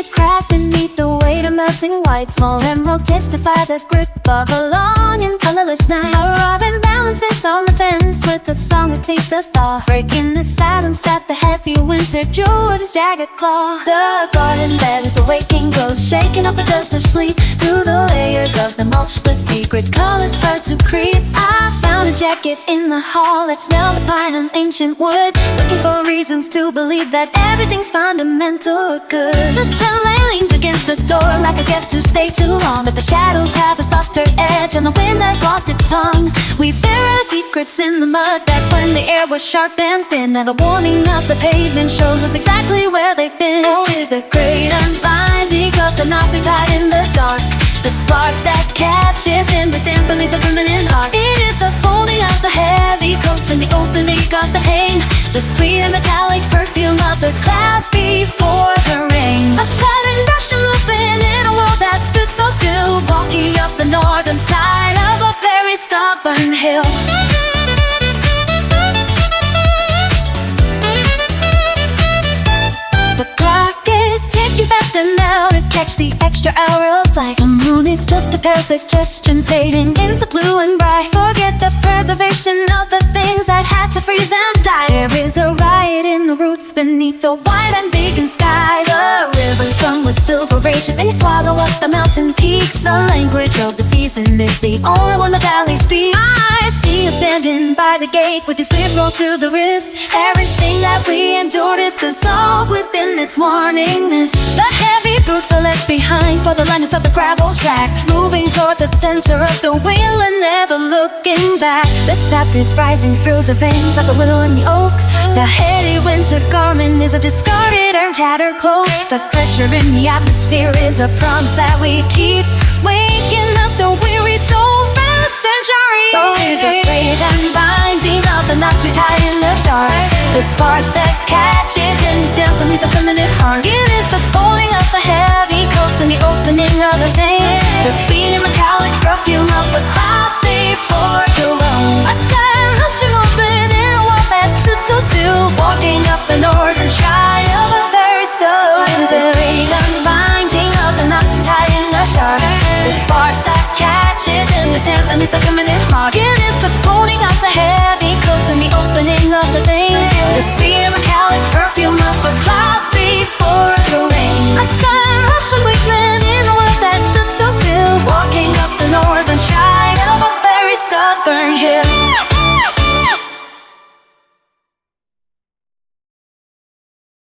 to crack beneath the weight of melting white. Small emerald tips defy the grip of a long and colorless night. A robin balances on the fence with a song that tastes of thaw, breaking the silence that the heavy winter drew with his jagged claw. The garden bed is awaking, glows, shaking off the dust of sleep. Through the layers of the mulch, the secret colors start to creep. I found a jacket in the hall that smelled of pine and ancient wood, looking for reasons to believe that everything's fundamental good. The sunlight leans against the door like a guest who stayed too long, but the shadows have a softer edge and the wind has lost its tongue. We bury our secrets in the mud back when the air was sharp and thin, and the warning of the pavement shows us exactly where they've been. Oh, is the great unbinding of the knots we tied in the dark, the spark that catches in the damp release of permanent art. It is the folding of the heavy coats and the opening of the hay, the sweet and metallic perfume of the clouds before the rain. A sudden rush of movement in a world that stood so still, walking up the northern side of a very stubborn hill. The clock is ticking faster now to catch the extra hour of light. The moon is just a pale suggestion, fading into blue and bright. Forget the preservation of the things that had to freeze and die. There is a riot in the roots beneath the wide and beacon sky. The rivers run with silver rages, they swallow up the mountain peaks. The language of the season is the only one the valleys speak. I see you standing by the gate with your sleeve rolled to the wrist. Everything that we endured is dissolved within this morning mist. The heavy boots are left behind for the lightness of the gravel track, moving toward the center of the wheel and never looking back. The sap is rising through the veins like the willow and the oak. The heady winter garment is a discarded and tattered cloak. The pressure in the atmosphere is a promise that we keep, waking up the weary soul from the century. Oh, is the great unbinding of the knots we tie in the dark, the spark that catches in damp release of permanent heart. It is the folding of the heavy coats and the opening of the day, the sweet and metallic perfume of the clouds before the rain. A sudden rush of movement in a world that stood so still, walking up the northern side of a very still. It is a great unbinding of the knots we tie in the dark, the spark that catches in the damp release of permanent heart. It is the folding of the heavy coats and the opening of the day, the sweet and metallic perfume of the clouds before the rain. A sudden rush of movement in a world that stood so still, walking up the northern side of a very stubborn